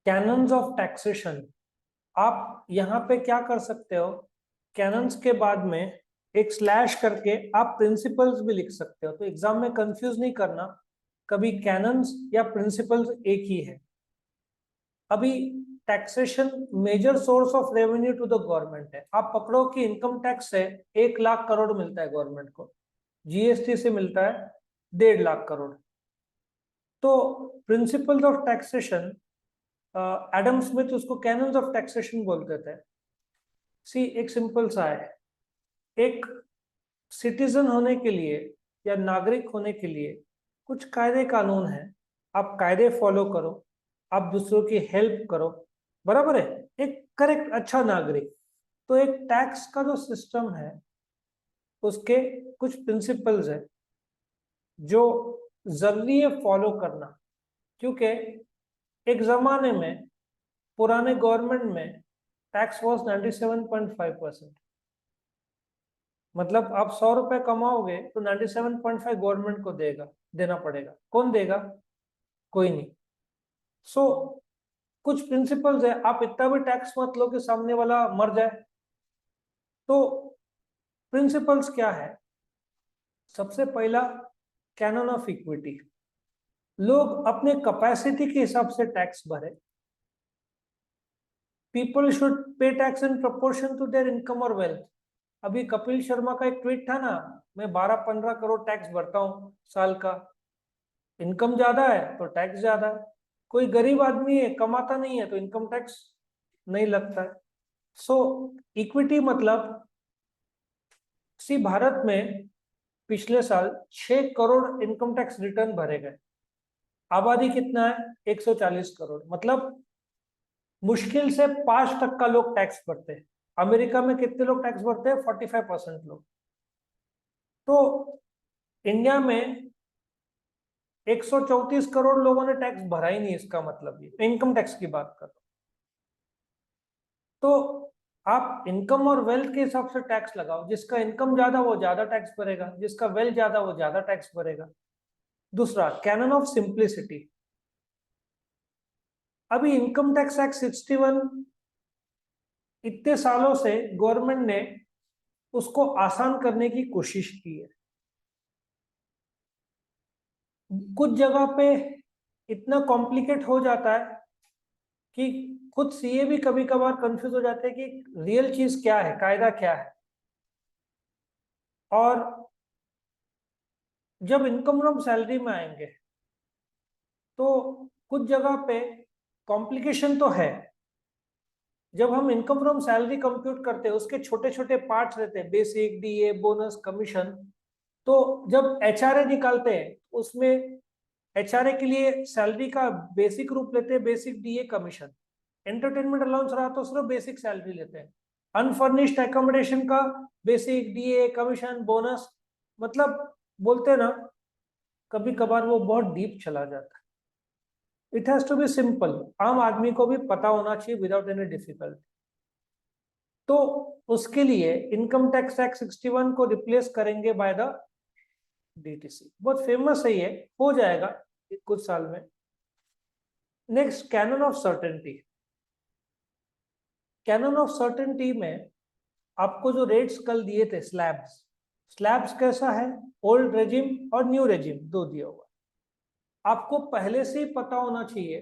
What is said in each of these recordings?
Cannons of taxation. आप यहाँ पे क्या कर सकते हो, कैनन्स के बाद में एक स्लैश करके आप प्रिंसिपल्स भी लिख सकते हो, तो एग्जाम में कंफ्यूज नहीं करना, कभी कैनन्स या प्रिंसिपल्स एक ही है। अभी taxation major source of revenue to the government है। आप पकड़ो कि इनकम टैक्स से 1 लाख करोड़ मिलता है गवर्नमेंट को, जीएसटी से मिलता है 1.5 लाख करोड़। तो principles of taxation, Adam Smith उसको कैनन्स ऑफ टैक्सेशन बोलते थे। सी एक सिंपल सा है, एक सिटीजन होने के लिए या नागरिक होने के लिए कुछ कायदे कानून हैं, आप कायदे फॉलो करो, आप दूसरों की हेल्प करो, बराबर है, एक करेक्ट अच्छा नागरिक। तो एक टैक्स का जो सिस्टम है उसके कुछ प्रिंसिपल्स है जो जरूरी है फॉलो करना, क्योंकि एक जमाने में पुराने गवर्नमेंट में टैक्स वॉज 97.5%। मतलब आप 100 रुपए कमाओगे तो 97.5 गवर्नमेंट को देना पड़ेगा। कौन देगा? कोई नहीं। सो कुछ प्रिंसिपल्स है, आप इतना भी टैक्स मत लो कि सामने वाला मर जाए। तो प्रिंसिपल्स क्या है? सबसे पहला, कैनन ऑफ इक्विटी। लोग अपने कैपेसिटी के हिसाब से टैक्स भरे। People should pay tax in proportion to their income और वेल्थ। अभी कपिल शर्मा का एक ट्वीट था ना, मैं 12-15 करोड़ टैक्स भरता हूँ साल का। इनकम ज्यादा है तो टैक्स ज्यादा है। कोई गरीब आदमी है, कमाता नहीं है, तो इनकम टैक्स नहीं लगता है। सो इक्विटी मतलब, सी भारत में पिछले साल 6 करोड़ इनकम टैक्स रिटर्न भरे गए। आबादी कितना है? 140 करोड़। मतलब मुश्किल से 5% लोग टैक्स भरते हैं। अमेरिका में कितने लोग टैक्स भरते हैं? 45% लोग। तो इंडिया में 134 करोड़ लोगों ने टैक्स भरा ही नहीं। इसका मतलब ये इनकम टैक्स की बात कर रहा हूं। तो आप इनकम और वेल्थ के हिसाब से टैक्स लगाओ। जिसका इनकम ज्यादा वो ज्यादा टैक्स भरेगा, जिसका वेल्थ ज्यादा वो ज्यादा टैक्स भरेगा। दूसरा, कैनन ऑफ सिंप्लिसिटी। अभी इनकम टैक्स एक्ट 61 इतने सालों से गवर्नमेंट ने उसको आसान करने की कोशिश की है। कुछ जगह पे इतना कॉम्प्लिकेट हो जाता है कि खुद सीए भी कभी कभार कंफ्यूज हो जाते हैं कि रियल चीज क्या है, कायदा क्या है। और जब इनकम फ्रॉम सैलरी में आएंगे तो कुछ जगह पे कॉम्प्लिकेशन तो है। जब हम इनकम फ्रॉम सैलरी कंप्यूट करते हैं उसके छोटे छोटे पार्ट्स रहते हैं, बेसिक, डीए, बोनस, कमीशन। तो जब एचआरए निकालते हैं उसमें एचआरए के लिए सैलरी का बेसिक रूप लेते हैं, basic, DA, commission. Entertainment allowance रहा तो सिर्फ बेसिक सैलरी लेते हैं। अनफर्निश्ड एकोमोडेशन का बेसिक, डीए, कमीशन, बोनस। मतलब बोलते हैं ना, कभी कभार वो बहुत डीप चला जाता है। It has to be simple, आम आदमी को भी पता होना चाहिए विदाउट एनी डिफिकल्टी। तो उसके लिए इनकम टैक्स एक्ट 61 को रिप्लेस करेंगे बाय द डीटीसी। बहुत फेमस है ये, हो जाएगा कुछ साल में। Next, canon of certainty. Canon of certainty में आपको जो रेट्स कल दिए थे, स्लैब्स, स्लैब्स कैसा है? ओल्ड रेजिम और न्यू रेजिम दो दिया हुआ। आपको पहले से ही पता होना चाहिए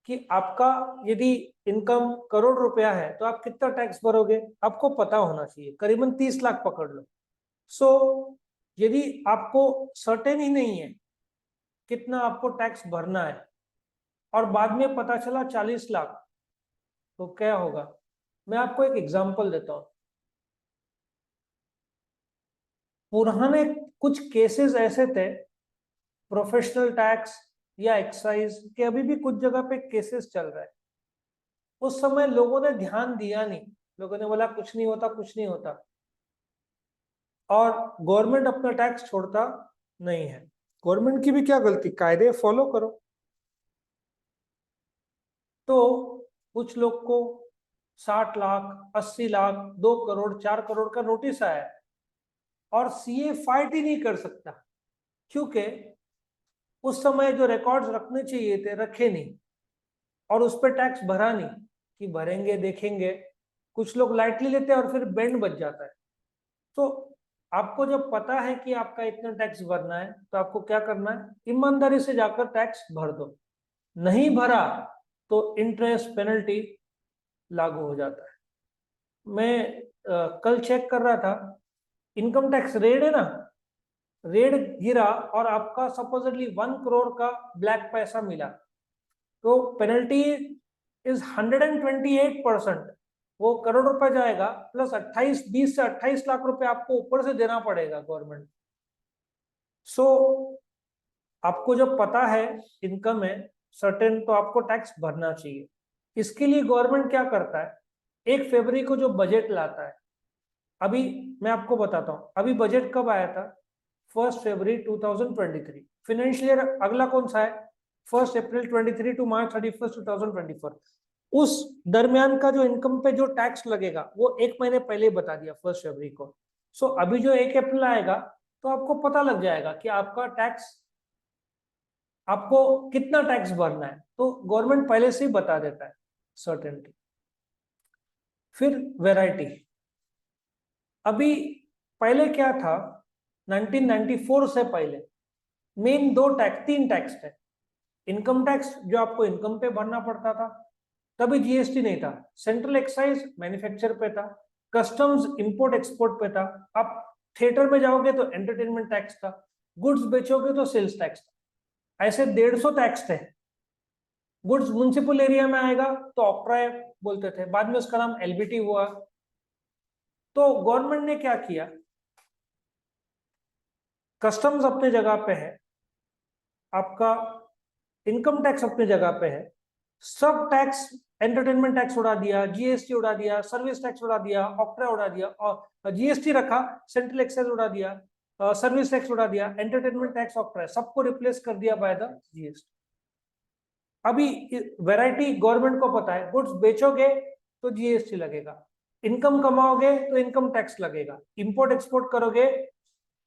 कि आपका यदि इनकम करोड़ रुपया है तो आप कितना टैक्स भरोगे, आपको पता होना चाहिए। करीबन 30 लाख पकड़ लो। सो यदि आपको सर्टेन ही नहीं है कितना आपको टैक्स भरना है और बाद में पता चला 40 लाख, तो क्या होगा? मैं आपको एक एग्जांपल देता हूं। पुराने कुछ केसेस ऐसे थे, प्रोफेशनल टैक्स या एक्साइज के, अभी भी कुछ जगह पे केसेस चल रहे हैं। उस समय लोगों ने ध्यान दिया नहीं, लोगों ने बोला कुछ नहीं होता, कुछ नहीं होता, और गवर्नमेंट अपना टैक्स छोड़ता नहीं है। गवर्नमेंट की भी क्या गलती, कायदे फॉलो करो। तो कुछ लोग को 60 लाख, 80 लाख, 2 करोड़, 4 करोड़ का नोटिस आया है और सीए फाइट ही नहीं कर सकता, क्योंकि उस समय जो रिकॉर्ड्स रखने चाहिए थे रखे नहीं। और उस पर टैक्स भरा नहीं कि भरेंगे देखेंगे, कुछ लोग लाइटली लेते हैं और फिर बैंड बच जाता है। तो आपको जब पता है कि आपका इतना टैक्स भरना है तो आपको क्या करना है, ईमानदारी से जाकर टैक्स भर दो। नहीं भरा तो इंटरेस्ट पेनल्टी लागू हो जाता है। मैं कल चेक कर रहा था, इनकम टैक्स रेड है ना, रेड गिरा और आपका सपोजिटली 1 करोड़ का ब्लैक पैसा मिला, तो पेनल्टी इज 128%। वो करोड़ रुपए जाएगा प्लस 20 से 28 लाख रुपए आपको ऊपर से देना पड़ेगा गवर्नमेंट। सो आपको जब पता है इनकम है सर्टेन, तो आपको टैक्स भरना चाहिए। इसके लिए गवर्नमेंट क्या करता है, 1 फरवरी को जो बजट लाता है, अभी मैं आपको बताता हूँ अभी बजट कब आया था, 1 फरवरी 2023। फाइनेंशियल ईयर अगला कौन सा है, 1 अप्रैल 23 टू March 31, 2024। उस दरमियान का जो इनकम पे जो टैक्स लगेगा वो 1 महीने पहले बता दिया 1 फरवरी को। सो अभी जो 1 अप्रैल आएगा तो आपको पता लग जाएगा कि आपका टैक्स, आपको कितना टैक्स भरना है, तो गवर्नमेंट पहले से ही बता देता है सर्टेनिटी। फिर वैरायटी, अभी पहले क्या था, 1994 से पहले मेन 3 टैक्स थे। इनकम टैक्स जो आपको इनकम पे भरना पड़ता था, तभी जीएसटी नहीं था। सेंट्रल एक्साइज मैन्युफैक्चर पे था, कस्टम्स इंपोर्ट एक्सपोर्ट पे था। आप थिएटर में जाओगे तो एंटरटेनमेंट टैक्स था, गुड्स बेचोगे तो सेल्स टैक्स था। ऐसे 150 टैक्स थे। गुड्स म्युनिसिपल एरिया में आएगा तो ऑक्ट्राय बोलते थे, बाद में उसका नाम एलबीटी हुआ। तो गवर्नमेंट ने क्या किया, कस्टम्स अपने जगह पे है, आपका इनकम टैक्स अपनी जगह पे है, सब टैक्स, एंटरटेनमेंट टैक्स उड़ा दिया, जीएसटी उड़ा दिया, सर्विस टैक्स उड़ा दिया, ऑक्ट्रा उड़ा दिया, और जीएसटी रखा, सेंट्रल एक्साइज उड़ा दिया, सर्विस टैक्स उड़ा दिया, एंटरटेनमेंट टैक्स, ऑक्ट्रा, सबको रिप्लेस कर दिया बाय द जीएसटी। अभी वैरायटी गवर्नमेंट को पता है, गुड्स बेचोगे तो जीएसटी लगेगा, इनकम कमाओगे तो इनकम टैक्स लगेगा, इंपोर्ट एक्सपोर्ट करोगे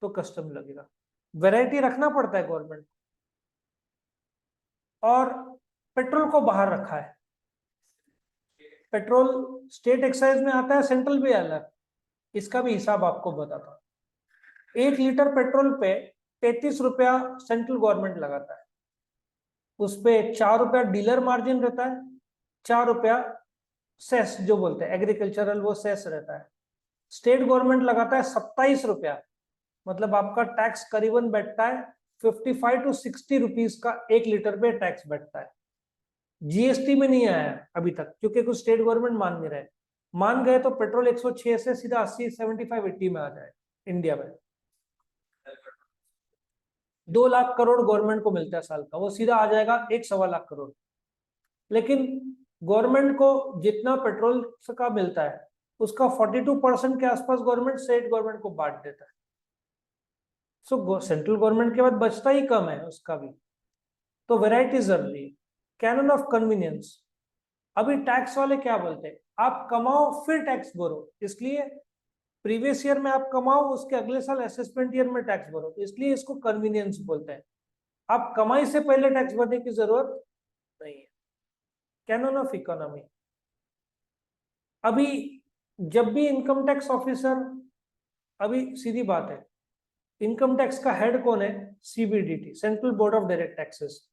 तो कस्टम लगेगा। वैरायटी रखना पड़ता है गवर्नमेंट। और पेट्रोल को बाहर रखा है, पेट्रोल स्टेट एक्साइज में आता है, सेंट्रल भी अलग। इसका भी हिसाब आपको बताता हूँ। 1 लीटर पेट्रोल पे 33 रुपया सेंट्रल गवर्नमेंट लगाता है, उस पे 4 रुपया डीलर मार्जिन रहता है, 4 रुपया सेस जो बोलते हैं एग्रीकल्चरल, वो सेस रहता है। स्टेट गवर्नमेंट लगाता है 27 रुपया, मतलब आपका टैक्स करीबन बैठता है 55 to 60 रुपीज का 1 लीटर पे टैक्स बैठता है। जीएसटी में नहीं आया अभी तक, क्योंकि कुछ स्टेट गवर्नमेंट मान नहीं रहे। मान गए तो पेट्रोल 106 से सीधा 80, 75, 80 में आ जाए इंडिया में। 2 लाख करोड़ गवर्नमेंट को मिलता है साल का, वो सीधा आ जाएगा 1-1.25 लाख करोड़। लेकिन गवर्नमेंट को जितना पेट्रोल का मिलता है उसका 42% के आसपास गवर्नमेंट स्टेट गवर्नमेंट को बांट देता है। सो सेंट्रल गवर्नमेंट के बाद बचता ही कम है उसका भी। तो वेराइटी जरूरी है। कैनन ऑफ कन्वीनियंस, अभी टैक्स वाले क्या बोलते हैं, आप कमाओ फिर टैक्स भरो, इसलिए प्रीवियस ईयर में आप कमाओ, उसके अगले साल असेसमेंट ईयर में टैक्स भरो, तो इसलिए इसको कन्वीनियंस बोलते हैं। आप कमाई से पहले टैक्स भरने की जरूरत नहीं है। कैनन ऑफ इकोनॉमी, अभी जब भी इनकम टैक्स ऑफिसर, अभी सीधी बात है, इनकम टैक्स का हेड कौन है, CBDT, central board of direct taxes.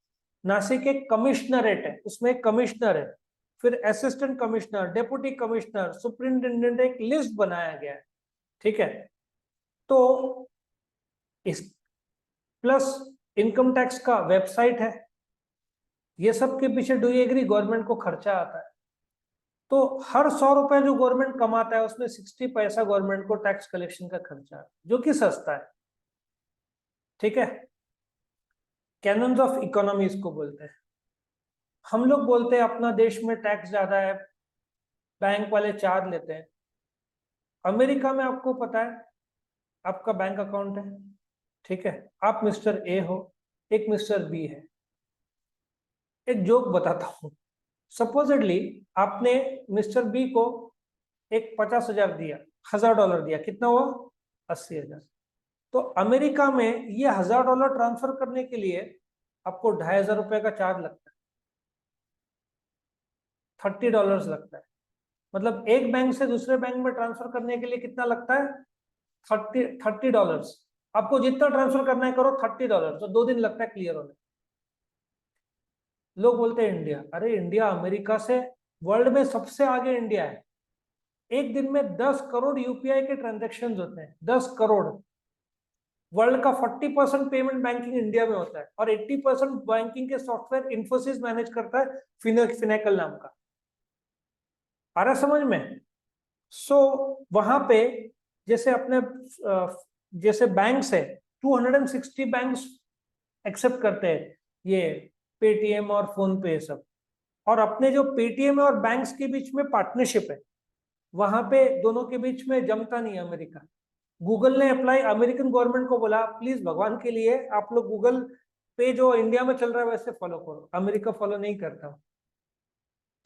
Nashik एक कमिश्नरेट है, उसमें एक कमिश्नर है, फिर assistant commissioner, deputy commissioner, superintendent, एक लिस्ट बनाया गया है। ठीक है, तो इस प्लस इनकम टैक्स का वेबसाइट है, ये सब के पीछे डू यू एग्री गवर्नमेंट को खर्चा आता है। तो हर 100 रुपए जो गवर्नमेंट कमाता है उसमें 60 पैसा गवर्नमेंट को टैक्स कलेक्शन का खर्चा है, जो कि सस्ता है। ठीक है, कैनन्स ऑफ इकोनॉमी इसको बोलते हैं। हम लोग बोलते हैं अपना देश में टैक्स ज्यादा है, बैंक वाले चार्ज लेते हैं। अमेरिका में आपको पता है आपका बैंक अकाउंट है, ठीक है, आप मिस्टर ए हो, एक मिस्टर बी है। एक जोक बताता हूं, सपोजिटली आपने मिस्टर बी को एक 50,000 दिया, $1,000 दिया, कितना हुआ, 80,000। तो अमेरिका में ये $1,000 ट्रांसफर करने के लिए आपको 2,500 रुपए का चार्ज लगता है। $30 लगता है। मतलब एक बैंक से दूसरे बैंक में ट्रांसफर करने के लिए कितना लगता है? $30। आपको जितना ट्रांसफर करना है करो, $30, तो 2 दिन लगता है क्लियर होने। लोग बोलते हैं इंडिया, अरे इंडिया अमेरिका से वर्ल्ड में सबसे आगे इंडिया है। एक दिन में 10 करोड़ यूपीआई के ट्रांजेक्शन होते हैं, 10 करोड़। वर्ल्ड का 40% पेमेंट बैंकिंग इंडिया में होता है, और 80% बैंकिंग के सॉफ्टवेयर इन्फोसिस मैनेज करता है, फिनेकल नाम का। आ रहा समझ में? वहां पे जैसे अपने जैसे बैंक्स है, 260 बैंक्स एक्सेप्ट करते हैं ये पेटीएम और फोन पे सब। और अपने जो पेटीएम और बैंक्स के बीच में पार्टनरशिप है, वहां पे दोनों के बीच में जमता नहीं है अमेरिका। गूगल ने अप्लाई, अमेरिकन गवर्नमेंट को बोला प्लीज भगवान के लिए आप लोग गूगल पे जो इंडिया में चल रहा है वैसे फॉलो करो, अमेरिका फॉलो नहीं करता।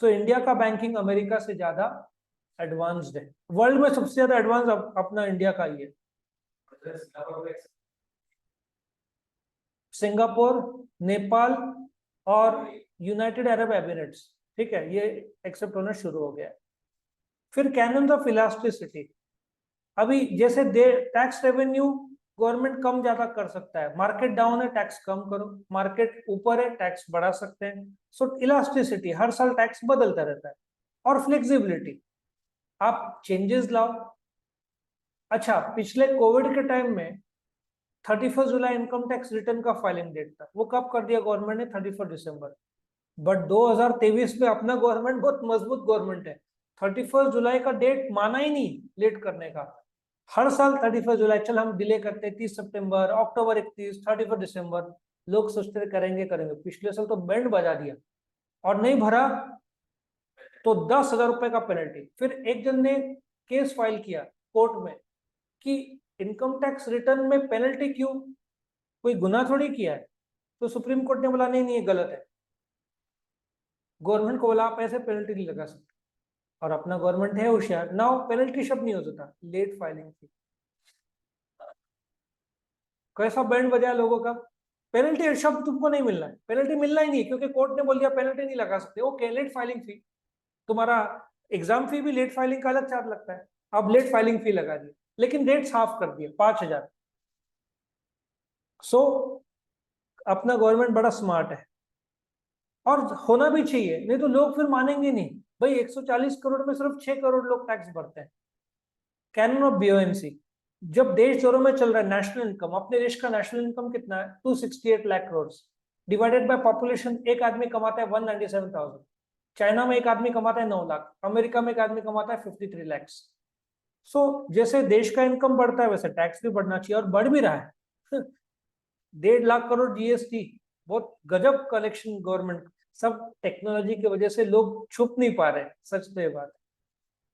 तो इंडिया का बैंकिंग अमेरिका से ज्यादा एडवांस्ड है। वर्ल्ड में सबसे ज्यादा एडवांस अपना इंडिया का ही है। सिंगापुर, नेपाल और यूनाइटेड अरब एमिरेट्स, ठीक है, ये एक्सेप्ट होना शुरू हो गया। फिर कैनन ऑफ इलास्टिसिटी। अभी जैसे टैक्स रेवेन्यू गवर्नमेंट कम ज्यादा कर सकता है, मार्केट डाउन है टैक्स कम करो, मार्केट ऊपर है टैक्स बढ़ा सकते हैं। सो इलास्टिसिटी, हर साल टैक्स बदलता रहता है। और फ्लेक्सिबिलिटी, आप चेंजेस लाओ। अच्छा, पिछले कोविड के टाइम में 31 जुलाई इनकम टैक्स रिटर्न का फाइलिंग डेट था, वो कब कर दिया गवर्नमेंट ने? 31 दिसंबर। बट 2023 में अपना गवर्नमेंट बहुत मजबूत गवर्नमेंट है, 31 जुलाई का डेट माना ही नहीं लेट करने का। हर साल 31 जुलाई, चल हम डिले करते हैं, 30 सितंबर, अक्टूबर 31, 31 दिसंबर। लोग सोचते करेंगे करेंगे, पिछले साल तो बैंड बजा दिया, और नहीं भरा तो 10,000 रुपए का पेनल्टी। फिर एक जन ने केस फाइल किया कोर्ट में कि इनकम टैक्स रिटर्न में पेनल्टी क्यों, कोई गुनाह थोड़ी किया है। तो सुप्रीम कोर्ट ने बोला नहीं नहीं ये गलत है। गवर्नमेंट को बोला आप ऐसे पेनल्टी नहीं लगा सकते, और अपना गवर्नमेंट है होशियार, नाउ पेनल्टी शब्द नहीं होता, लेट फाइलिंग फी। कैसा बैंड बजाया लोगों का। पेनल्टी शब्द तुमको नहीं मिलना है, पेनल्टी मिलना ही नहीं, क्योंकि कोर्ट ने बोल दिया पेनल्टी नहीं लगा सकते। ओके, लेट फाइलिंग फी, तुम्हारा एग्जाम फी भी लेट फाइलिंग का अलग चार्ज लगता है, अब लेट फाइलिंग फी लगा दी, लेकिन रेट साफ कर दिया 5,000। सो अपना गवर्नमेंट बड़ा स्मार्ट है, और होना भी चाहिए, नहीं तो लोग फिर मानेंगे नहीं। भाई 140 करोड़ में सिर्फ 6 करोड़ लोग टैक्स भरते हैं। कैनन ऑफ बीओएमसी, जब देश जोरों में चल रहा है, नेशनल इनकम, अपने देश का नेशनल इनकम कितना है? 268 lakh crore divided by population. एक आदमी कमाता है 197,000। चाइना में एक आदमी कमाता है 9 लाख, अमेरिका में एक आदमी कमाता है 53 लाख। सो जैसे देश का इनकम बढ़ता है वैसे टैक्स भी बढ़ना चाहिए, और बढ़ भी रहा है। 1.5 लाख करोड़ जीएसटी, बहुत गजब कलेक्शन गवर्नमेंट। सब टेक्नोलॉजी की वजह से लोग छुप नहीं पा रहे, सच तो ये बात।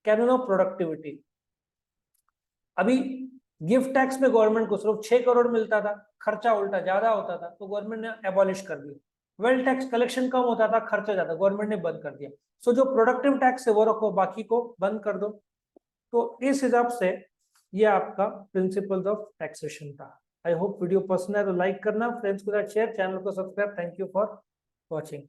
कैनन ऑफ प्रोडक्टिविटी, अभी गिफ्ट टैक्स में गवर्नमेंट को सिर्फ 6 करोड़ मिलता था, खर्चा उल्टा ज्यादा होता था, तो गवर्नमेंट ने एबॉलिश कर दिया। वेल्थ टैक्स कलेक्शन कम होता था, खर्चा ज्यादा, गवर्नमेंट ने बंद कर दिया। सो जो प्रोडक्टिव टैक्स है वो रखो, बाकी को बंद कर दो। तो इस हिसाब से ये आपका प्रिंसिपल्स ऑफ टैक्सेशन था। आई होप वीडियो पसंद है तो लाइक करना, फ्रेंड्स के साथ शेयर, चैनल को subscribe. Thank you for watching.